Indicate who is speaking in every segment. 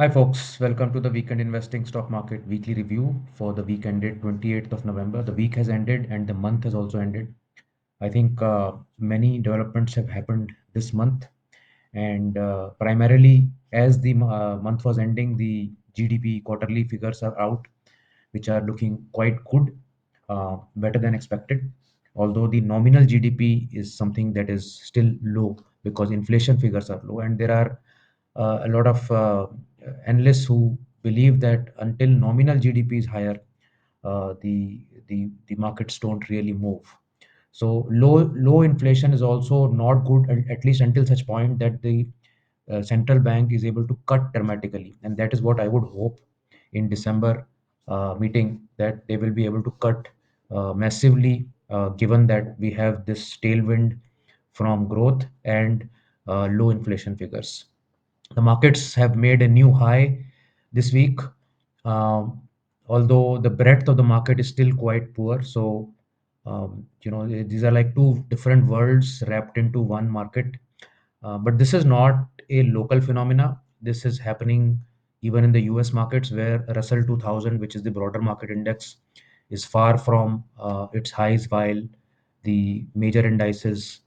Speaker 1: Hi, folks. Welcome to the Weekend Investing Stock Market Weekly Review for the week ended 28th of November. The week has ended and the month has also ended. I think many developments have happened this month, and primarily as the month was ending, the GDP quarterly figures are out, which are looking quite good, better than expected. Although the nominal GDP is something that is still low because inflation figures are low, and there are a lot of analysts who believe that until nominal GDP is higher, the markets don't really move. So low inflation is also not good, at least until such point that the central bank is able to cut dramatically, and that is what I would hope in December meeting, that they will be able to cut massively, given that we have this tailwind from growth and low inflation figures. The markets have made a new high this week, um, although the breadth of the market is still quite poor. So, these are like two different worlds wrapped into one market. But this is not a local phenomena. This is happening even in the US markets, where Russell 2000, which is the broader market index, is far from its highs, while the major indices,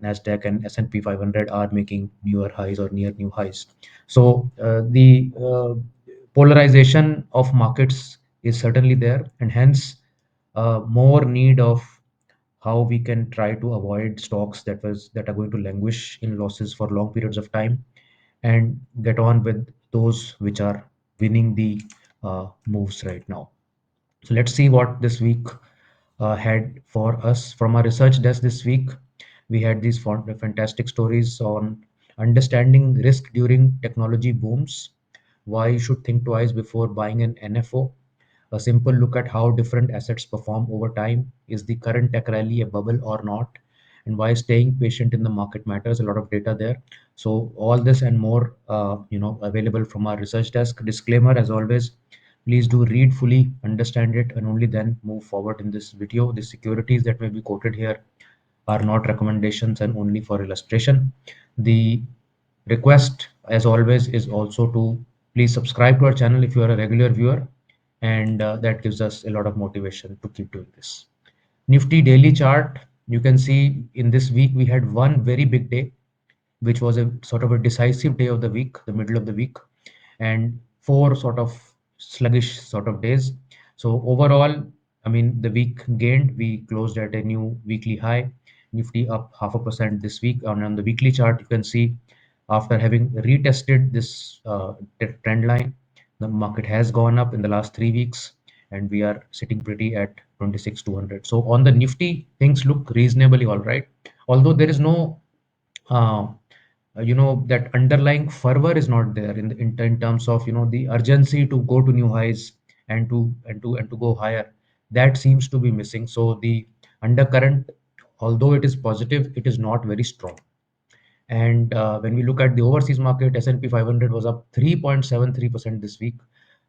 Speaker 1: Nasdaq and S&P 500, are making newer highs or near new highs. So the polarization of markets is certainly there, and hence more need of how we can try to avoid stocks that are going to languish in losses for long periods of time, and get on with those which are winning the moves right now. So let's see what this week had for us. From our research desk this week, we had these fantastic stories on understanding risk during technology booms, why you should think twice before buying an NFO, a simple look at how different assets perform over time, is the current tech rally a bubble or not, and why staying patient in the market matters. A lot of data there. So all this and more, available from our research desk. Disclaimer, as always, please do read fully, understand it, and only then move forward in this video. The securities that may be quoted here are not recommendations and only for illustration. The request, as always, is also to please subscribe to our channel if you are a regular viewer, and that gives us a lot of motivation to keep doing this. Nifty daily chart, you can see in this week we had one very big day, which was a sort of a decisive day of the week, the middle of the week, and four sort of sluggish sort of days. So overall, I mean, the week gained. We closed at a new weekly high. Nifty up 0.5% this week. On the weekly chart, you can see after having retested this trend line, the market has gone up in the last 3 weeks, and we are sitting pretty at 26,200. So on the Nifty, things look reasonably all right. Although there is no uh, that underlying fervor is not there in terms of the urgency to go to new highs, and to go higher. That seems to be missing. So the undercurrent, although it is positive, it is not very strong. And when we look at the overseas market, S&P 500 was up 3.73% this week.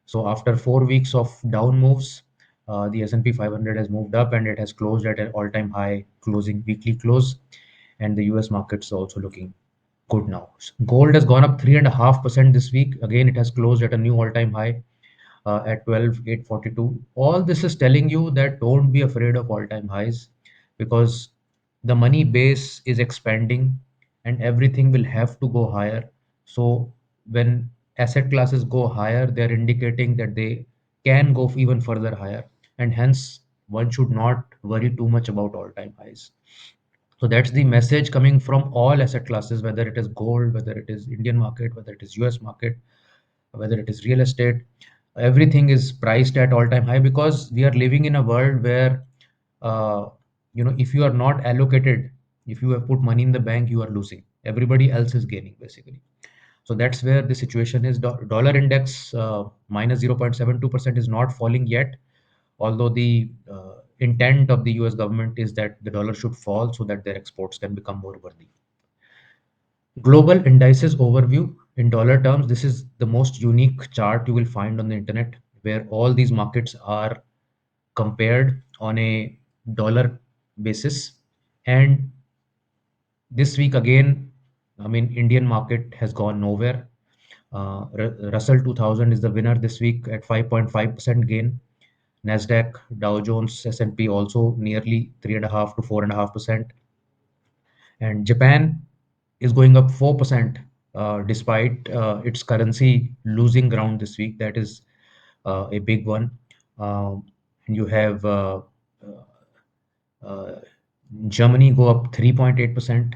Speaker 1: So after 4 weeks of down moves, the S&P 500 has moved up, and it has closed at an all-time high closing weekly close. And the US markets are also looking good now. Gold has gone up 3.5% this week. Again, it has closed at a new all-time high at 12,842. All this is telling you that don't be afraid of all-time highs, because the money base is expanding and everything will have to go higher. So when asset classes go higher, they're indicating that they can go even further higher, and hence one should not worry too much about all-time highs. So that's the message coming from all asset classes, whether it is gold, whether it is Indian market, whether it is US market, whether it is real estate. Everything is priced at all-time high, because we are living in a world where, uh, if you are not allocated, if you have put money in the bank, you are losing. Everybody else is gaining, basically. So that's where the situation is. Dollar index minus 0.72% is not falling yet, although the intent of the US government is that the dollar should fall so that their exports can become more worthy. Global indices overview in dollar terms. This is the most unique chart you will find on the internet, where all these markets are compared on a dollar basis. And this week again, I mean, Indian market has gone nowhere. Russell 2000 is the winner this week at 5.5% gain. Nasdaq, Dow Jones, S&P also nearly 3.5 to 4.5%. And Japan is going up 4% despite its currency losing ground this week. That is a big one. You have uh, Germany go up 3.8%.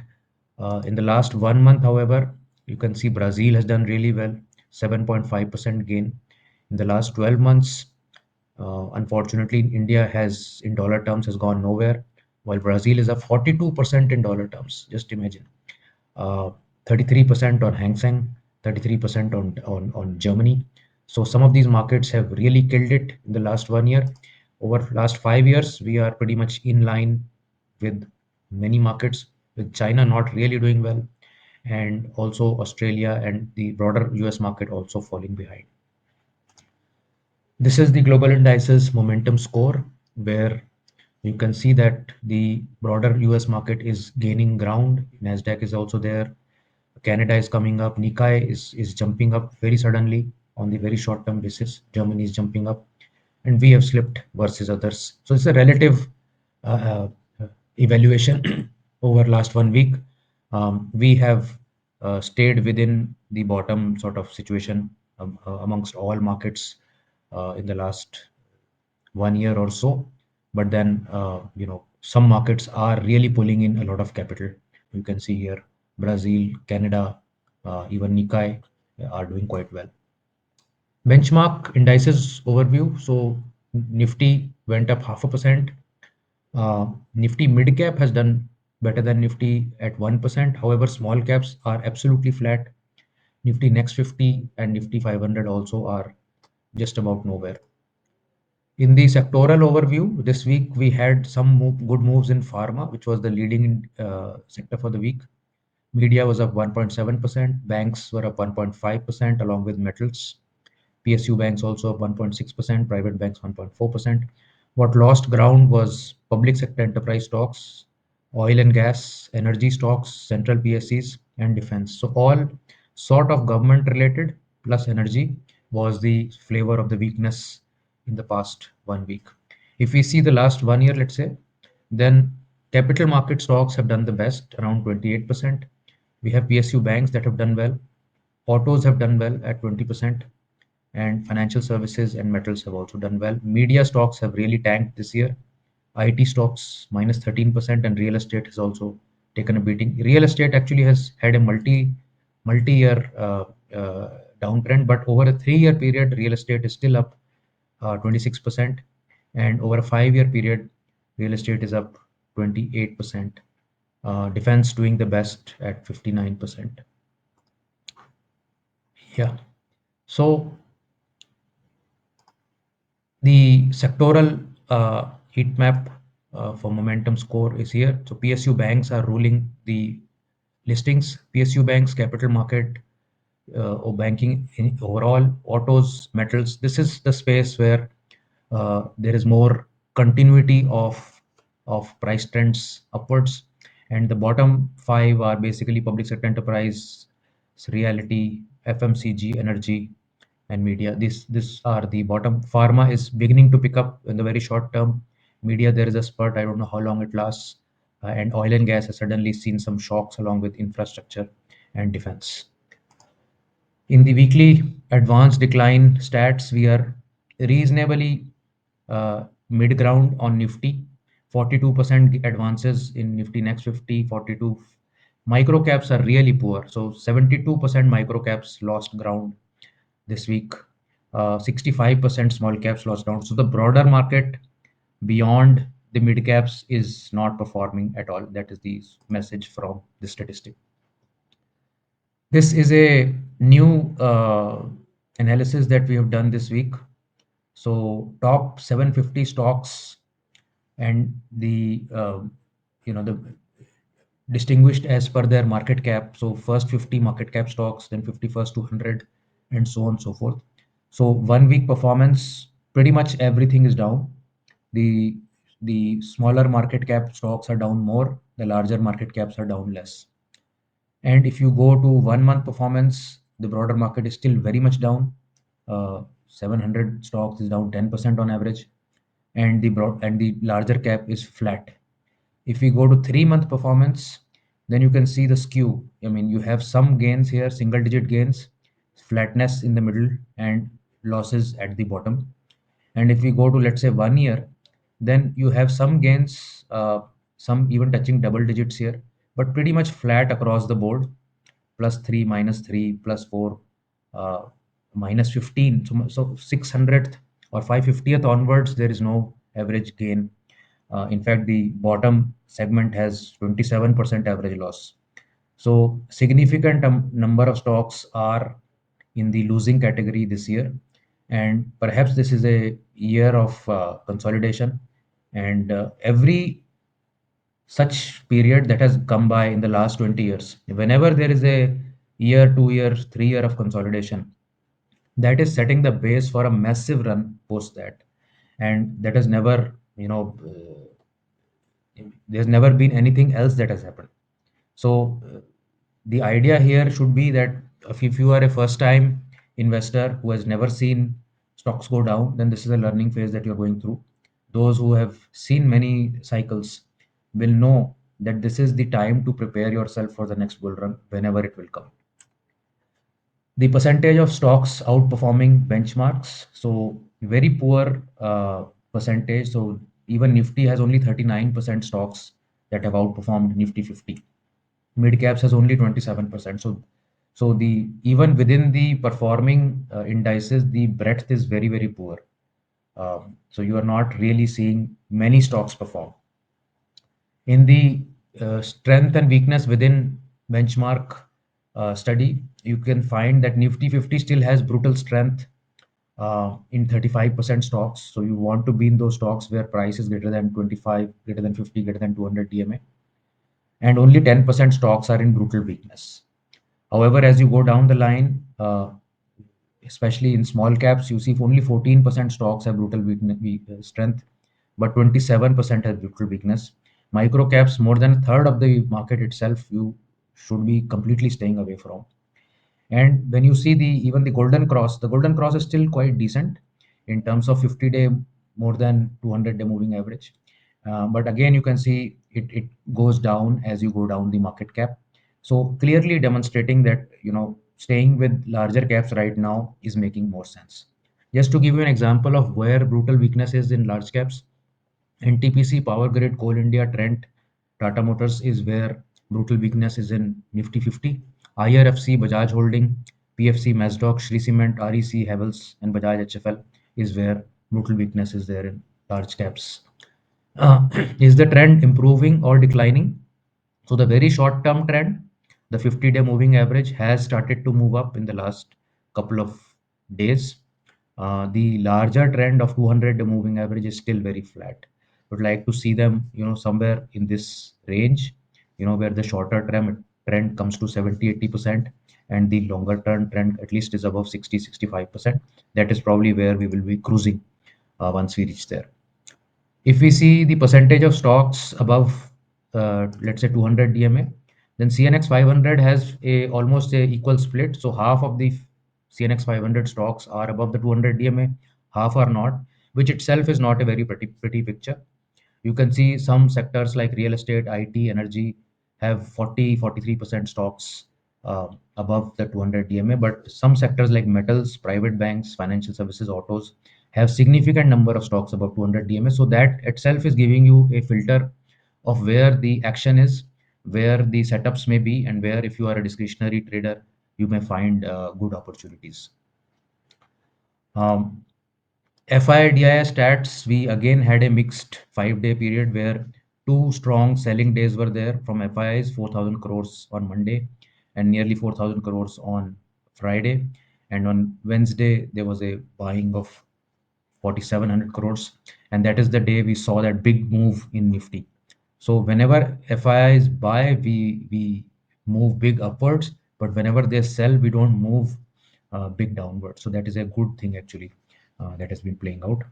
Speaker 1: In the last 1 month, however, you can see Brazil has done really well, 7.5% gain. In the last 12 months, unfortunately, India has, in dollar terms, has gone nowhere, while Brazil is up 42% in dollar terms. Just imagine. 33% on Hang Seng, 33% on Germany. So some of these markets have really killed it in the last 1 year. Over last 5 years, we are pretty much in line with many markets, with China not really doing well, and also Australia and the broader US market also falling behind. This is the global indices momentum score, where you can see that the broader US market is gaining ground. Nasdaq is also there. Canada is coming up. Nikkei is jumping up very suddenly on the very short term basis. Germany is jumping up, and we have slipped versus others. So it's a relative uh, evaluation over last 1 week. We have stayed within the bottom sort of situation amongst all markets in the last 1 year or so. But then, some markets are really pulling in a lot of capital. You can see here Brazil, Canada, even Nikkei are doing quite well. Benchmark indices overview. So Nifty went up 0.5%. Nifty mid cap has done better than Nifty at 1%. However, small caps are absolutely flat. Nifty Next 50 and Nifty 500 also are just about nowhere. In the sectoral overview, this week we had some good moves in pharma, which was the leading sector for the week. Media was up 1.7%, banks were up 1.5%, along with metals. PSU banks also up 1.6%, private banks 1.4%. What lost ground was public sector enterprise stocks, oil and gas, energy stocks, central PSCs, and defense. So, all sort of government related plus energy was the flavor of the weakness in the past 1 week. If we see the last 1 year, let's say, then capital market stocks have done the best, around 28%. We have PSU banks that have done well. Autos have done well at 20%, and financial services and metals have also done well. Media stocks have really tanked this year. IT stocks minus 13%, and real estate has also taken a beating. Real estate actually has had a multi-year downtrend, but over a 3 year period, real estate is still up 26%, and over a 5 year period, real estate is up 28%. Defense doing the best at 59%. Yeah. So the sectoral heat map for momentum score is here. So PSU banks are ruling the listings. PSU banks, capital market, or banking in overall, autos, metals. This is the space where there is more continuity of price trends upwards, and the bottom five are basically public sector enterprise, reality, FMCG, energy, and media. These are the bottom. Pharma is beginning to pick up in the very short term. Media, there is a spurt. I don't know how long it lasts. And oil and gas has suddenly seen some shocks along with infrastructure and defense. In the weekly advanced decline stats, we are reasonably mid ground on Nifty. 42% advances in Nifty Next 50, 42. Micro caps are really poor. So 72% micro caps lost ground this week. 65% small caps lost ground. So the broader market beyond the mid caps is not performing at all. That is the message from the statistic. This is a new analysis that we have done this week. So top 750 stocks, and the distinguished as per their market cap. So first 50 market cap stocks, then 51st to 100, and so on and so forth. So 1 week performance, pretty much everything is down. The the smaller market cap stocks are down more. The larger market caps are down less. And if you go to 1 month performance, the broader market is still very much down. 700 stocks is down 10% on average, and the larger cap is flat. If we go to 3 month performance, then you can see the skew. I mean, you have some gains here, single digit gains, flatness in the middle, and losses at the bottom. And if we go to, let's say, 1 year, then you have some gains, some even touching double digits here, but pretty much flat across the board. +3, -3, +4, uh, -15. So 600th or 550th onwards, there is no average gain. In fact, the bottom segment has 27% average loss. So significant number of stocks are in the losing category this year, and perhaps this is a year of consolidation. And every such period that has come by in the last 20 years, whenever there is a year, 2 years, 3 year of consolidation, that is setting the base for a massive run post that. And that has never, there's never been anything else that has happened. So the idea here should be that if you are a first time investor who has never seen stocks go down, then this is a learning phase that you're going through. Those who have seen many cycles will know that this is the time to prepare yourself for the next bull run whenever it will come. The percentage of stocks outperforming benchmarks, so very poor percentage. So even Nifty has only 39% stocks that have outperformed Nifty 50. Mid caps has only 27%. So the even within the performing indices, the breadth is very, very poor. So you are not really seeing many stocks perform. In the strength and weakness within benchmark study, you can find that Nifty 50 still has brutal strength in 35% stocks. So you want to be in those stocks where price is greater than 25, greater than 50, greater than 200 DMA. And only 10% stocks are in brutal weakness. However, as you go down the line, especially in small caps, you see only 14% stocks have brutal strength, but 27% has brutal weakness. Micro caps, more than a third of the market itself, you should be completely staying away from. And when you see the even the golden cross is still quite decent in terms of 50-day, more than 200-day moving average. But again, you can see it goes down as you go down the market cap. So clearly demonstrating that staying with larger caps right now is making more sense. Just to give you an example of where brutal weakness is in large caps, NTPC, Power Grid, Coal India, Trent, Tata Motors is where brutal weakness is in Nifty 50. IRFC, Bajaj Holding, PFC, Masdok, Shree Cement, REC, Havels, and Bajaj HFL is where brutal weakness is there in large caps. Is the trend improving or declining? So the very short term trend, the 50-day moving average has started to move up in the last couple of days. The larger trend of 200-day moving average is still very flat. Would like to see them, somewhere in this range, where the shorter trend comes to 70-80%, and the longer term trend at least is above 60-65%. That is probably where we will be cruising once we reach there. If we see the percentage of stocks above, let's say 200 DMA, then CNX 500 has a almost a equal split. So half of the CNX 500 stocks are above the 200 DMA, half are not, which itself is not a very pretty picture. You can see some sectors like real estate, IT, energy have 43% stocks above the 200 DMA, but some sectors like metals, private banks, financial services, autos have significant number of stocks above 200 DMA. So that itself is giving you a filter of where the action is, where the setups may be, and where, if you are a discretionary trader, you may find good opportunities. Um, FIDI stats, we again had a mixed 5-day period where two strong selling days were there from FIIs, 4,000 crores on Monday and nearly 4,000 crores on Friday. And on Wednesday, there was a buying of 4,700 crores. And that is the day we saw that big move in Nifty. So whenever FIIs buy, we move big upwards, but whenever they sell, we don't move big downwards. So that is a good thing actually that has been playing out.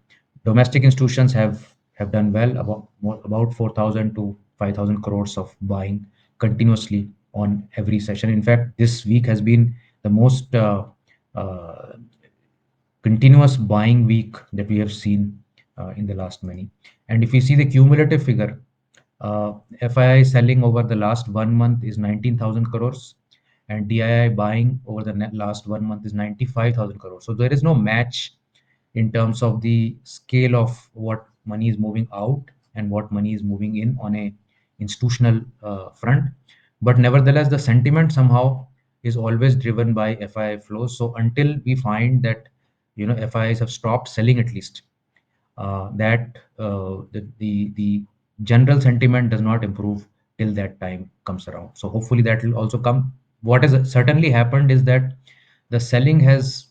Speaker 1: Domestic institutions have done well, about 4,000 to 5,000 crores of buying continuously on every session. In fact, this week has been the most uh, continuous buying week that we have seen in the last many. And if we see the cumulative figure, FII selling over the last 1 month is 19,000 crores, and DII buying over the last 1 month is 95,000 crores. So there is no match in terms of the scale of what money is moving out and what money is moving in on a institutional front. But nevertheless, the sentiment somehow is always driven by FII flows. So until we find that FIIs have stopped selling, at least that the general sentiment does not improve till that time comes around. So hopefully that will also come. What has certainly happened is that the selling has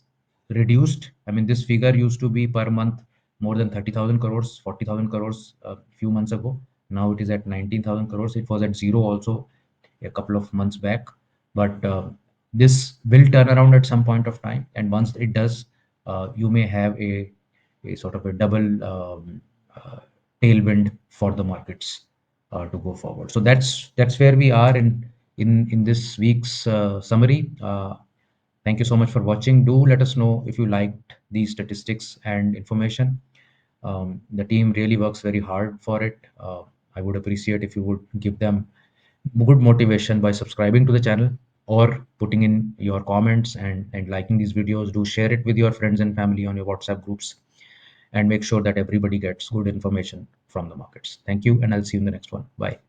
Speaker 1: reduced. I mean, this figure used to be per month more than 30,000 crores, 40,000 crores a few months ago. Now it is at 19,000 crores. It was at zero also a couple of months back. But this will turn around at some point of time. And once it does, you may have a sort of a double uh, tailwind for the markets to go forward. So that's where we are in this week's summary. Thank you so much for watching. Do let us know if you liked these statistics and information. The team really works very hard for it. I would appreciate if you would give them good motivation by subscribing to the channel or putting in your comments and liking these videos. Do share it with your friends and family on your WhatsApp groups, and make sure that everybody gets good information from the markets. Thank you, and I'll see you in the next one. Bye.